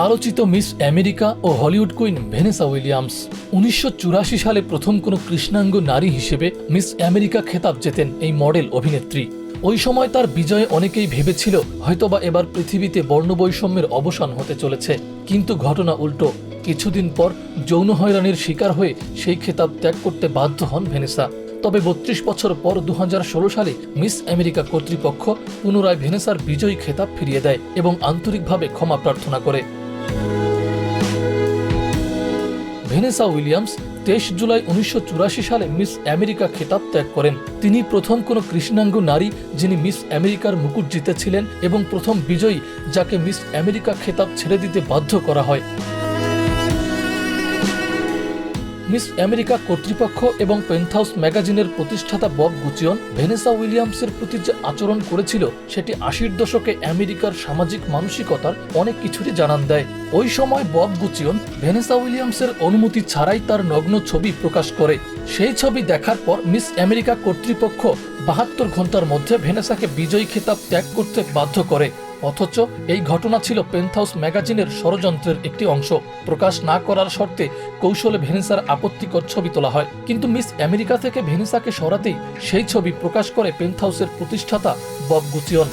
আলোচিত miss America ও Hollywood queen Vanessa Williams 1984 সালে প্রথম কোনো কৃষ্ণাঙ্গ নারী হিসেবে মিস আমেরিকা খেতাব জেতেন এই মডেল অভিনেত্রী। ওই সময় তার বিজয়ে অনেকেই ভেবেছিল হয়তোবা এবার পৃথিবীতে বর্ণবৈষম্যের অবসান হতে চলেছে, কিন্তু ঘটনা উল্টো। কিছুদিন পর যৌন হয়রানির শিকার হয়ে সেই খেতাব ত্যাগ করতে বাধ্য হন ভ্যানেসা। তবে 32 বছর পর 2016 সালে মিস আমেরিকা কর্তৃপক্ষ পুনরায় ভ্যানেসার বিজয়ী খেতাব ফিরিয়ে দেয় এবং আন্তরিকভাবে ক্ষমা প্রার্থনা করে। ভ্যানেসা উইলিয়ামস 23 জুলাই 1984 সালে মিস আমেরিকা খেতাব ত্যাগ করেন। তিনি প্রথম কোনো কৃষ্ণাঙ্গ নারী যিনি মিস আমেরিকার মুকুট জিতেছিলেন এবং প্রথম বিজয়ী যাকে মিস আমেরিকা খেতাব ছেড়ে দিতে বাধ্য করা হয়। মিস আমেরিকা কর্তৃপক্ষ এবং পেন্টহাউস ম্যাগাজিনের প্রতিষ্ঠাতা বব গুচিয়ন ভ্যানেসা উইলিয়ামসের প্রতি যে আচরণ করেছিল সেটি 80-র দশকে আমেরিকার সামাজিক মানসিকতার অনেক কিছুরই জানান দেয়। ওই সময় বব গুচিয়ন ভ্যানেসা উইলিয়ামসের অনুমতি ছাড়াই তার নগ্ন ছবি প্রকাশ করে। সেই ছবি দেখার পর মিস আমেরিকা কর্তৃপক্ষ 72 ঘন্টার মধ্যে ভ্যানেসাকে বিজয়ী খেতাব ত্যাগ করতে বাধ্য করে। অথচ এই ঘটনা ছিল পেন্টহাউস ম্যাগাজিনের ষড়যন্ত্রের একটি অংশ। প্রকাশ না করার শর্তে কৌশলে ভ্যানেসার আপত্তিকর ছবি তোলা হয়, কিন্তু মিস আমেরিকা থেকে ভ্যানেসাকে সরাতেই সেই ছবি প্রকাশ করে পেন্টহাউসের প্রতিষ্ঠাতা বব গুচিয়ন।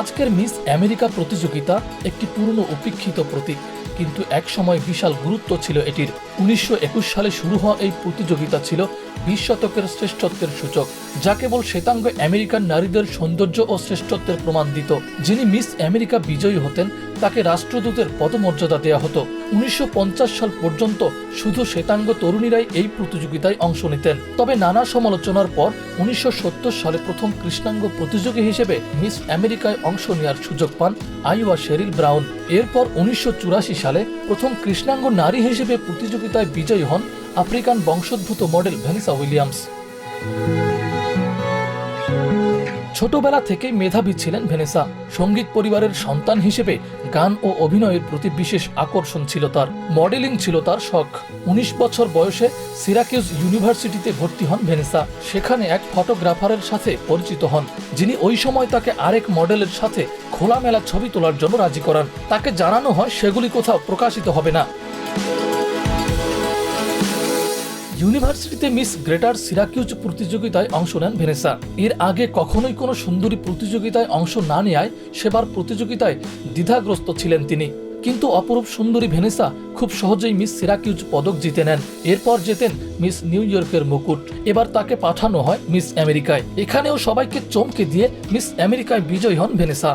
আজকের মিস আমেরিকা প্রতিযোগিতা একটি পুরনো উপেক্ষিত প্রতীক, কিন্তু এক সময় বিশাল গুরুত্ব ছিল এটির। 1921 সালে শুরু হওয়া এই প্রতিযোগিতা ছিল 20 শতকের শ্রেষ্ঠত্বের সূচক, যা কেবল শ্বেতাঙ্গ আমেরিকান নারীদের সৌন্দর্য ও শ্রেষ্ঠত্বের প্রমাণ দিত। যিনি মিস আমেরিকা বিজয়ী হতেন তাকে রাষ্ট্রদূতের পদমর্যাদা দেওয়া হতো। 1950 সাল পর্যন্ত শুধু শ্বেতাঙ্গ তরুণীরাই এই প্রতিযোগিতায় অংশ নিতেন। তবে নানা সমালোচনার পর 1970 সালে প্রথম কৃষ্ণাঙ্গ প্রতিযোগী হিসেবে মিস আমেরিকায় অংশ নেওয়ার সুযোগ পান আইওয়া শেরিল ব্রাউন। এরপর 1984 সালে প্রথম কৃষ্ণাঙ্গ নারী হিসেবে প্রতিযোগিতায় বিজয়ী হন আফ্রিকান বংশোদ্ভূত মডেল ভ্যানেসা উইলিয়ামস। ছোটবেলা থেকেই মেধাবী ছিলেন ভ্যানেসা। সঙ্গীত পরিবারের সন্তান হিসেবে গান ও অভিনয়ের প্রতি বিশেষ আকর্ষণ ছিল তার। মডেলিং ছিল তার শখ। 19 বছর বয়সে সিরাকিউজ ইউনিভার্সিটিতে ভর্তি হন ভ্যানেসা। সেখানে এক ফটোগ্রাফারের সাথে পরিচিত হন, যিনি ওই সময় তাকে আরেক মডেলের সাথে খোলামেলা ছবি তোলার জন্য রাজি করান। তাকে জানানো হয় সেগুলি কোথাও প্রকাশিত হবে না। ইউনিভার্সিটিতে মিস গ্রেটার সিরাকিউজ প্রতিযোগিতায় অংশ নেন ভ্যানেসা। এর আগে কখনোই কোনো সুন্দরী প্রতিযোগিতায় অংশ না নেয়ায় সেবার প্রতিযোগিতায় দ্বিধাগ্রস্ত ছিলেন তিনি। কিন্তু অপরূপ সুন্দরী ভ্যানেসা খুব সহজেই মিস সিরাকিউজ পদক জিতে নেন। এরপর জেতেন মিস নিউ ইয়র্কের মুকুট। এবার তাকে পাঠানো হয় মিস আমেরিকায়। এখানেও সবাইকে চমকে দিয়ে মিস আমেরিকায় বিজয়ী হন ভ্যানেসা।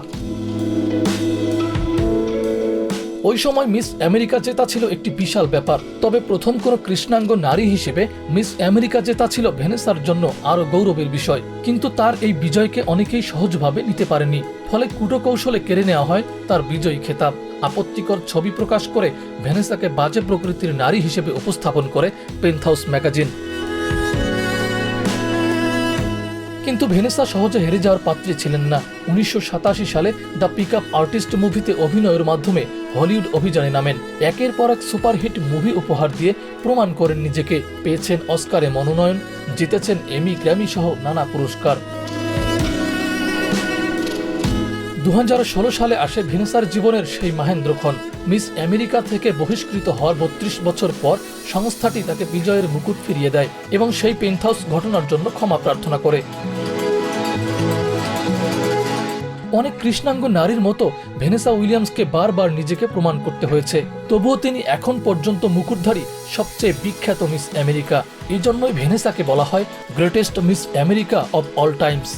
ওই সময় মিস আমেরিকা জেতা ছিল একটি বিশাল ব্যাপার। তবে প্রথম কোনো কৃষ্ণাঙ্গ নারী হিসেবে মিস আমেরিকা জেতা ছিল ভ্যানেসার জন্য আরো গৌরবের বিষয়। কিন্তু তার এই বিজয়কে অনেকেই সহজভাবে নিতে পারেনি, ফলে কূটকৌশলে কেড়ে নেওয়া হয় তার বিজয়ী খেতাব। আপত্তিকর ছবি প্রকাশ করে ভ্যানেসাকে বাজে প্রকৃতির নারী হিসেবে উপস্থাপন করে পেন্টহাউস ম্যাগাজিন। কিন্তু ভ্যানেসা সহজে হেরে যাওয়ার পাত্রী ছিলেন না। 1987 সালে দ্য পিক আপ আর্টিস্ট মুভিতে অভিনয়ের মাধ্যমে হলিউড অভিযানে নামেন। একের পর এক সুপারহিট মুভি উপহার দিয়ে প্রমাণ করেন নিজেকে। পেয়েছেন অস্কারে মনোনয়ন, জিতেছেন এমি, গ্র্যামি সহ নানা পুরস্কার। 2016 সালে আসে ভ্যানেসার জীবনের সেই মাহেন্দ্রক্ষণ। মিস আমেরিকা থেকে বহিষ্কৃত হওয়ার 32 বছর পর সংস্থাটি তাকে বিজয়ের মুকুট ফিরিয়ে দেয় এবং সেই পেন্টহাউস ঘটনার জন্য ক্ষমা প্রার্থনা করে। অনেক কৃষ্ণাঙ্গ নারীর মতো ভ্যানেসা উইলিয়ামসকে বারবার নিজেকে প্রমাণ করতে হয়েছে, তবুও তিনি এখন পর্যন্ত মুকুটধারী সবচেয়ে বিখ্যাত মিস আমেরিকা। এই জন্যই ভ্যানেসাকে বলা হয় greatest miss America of all Times.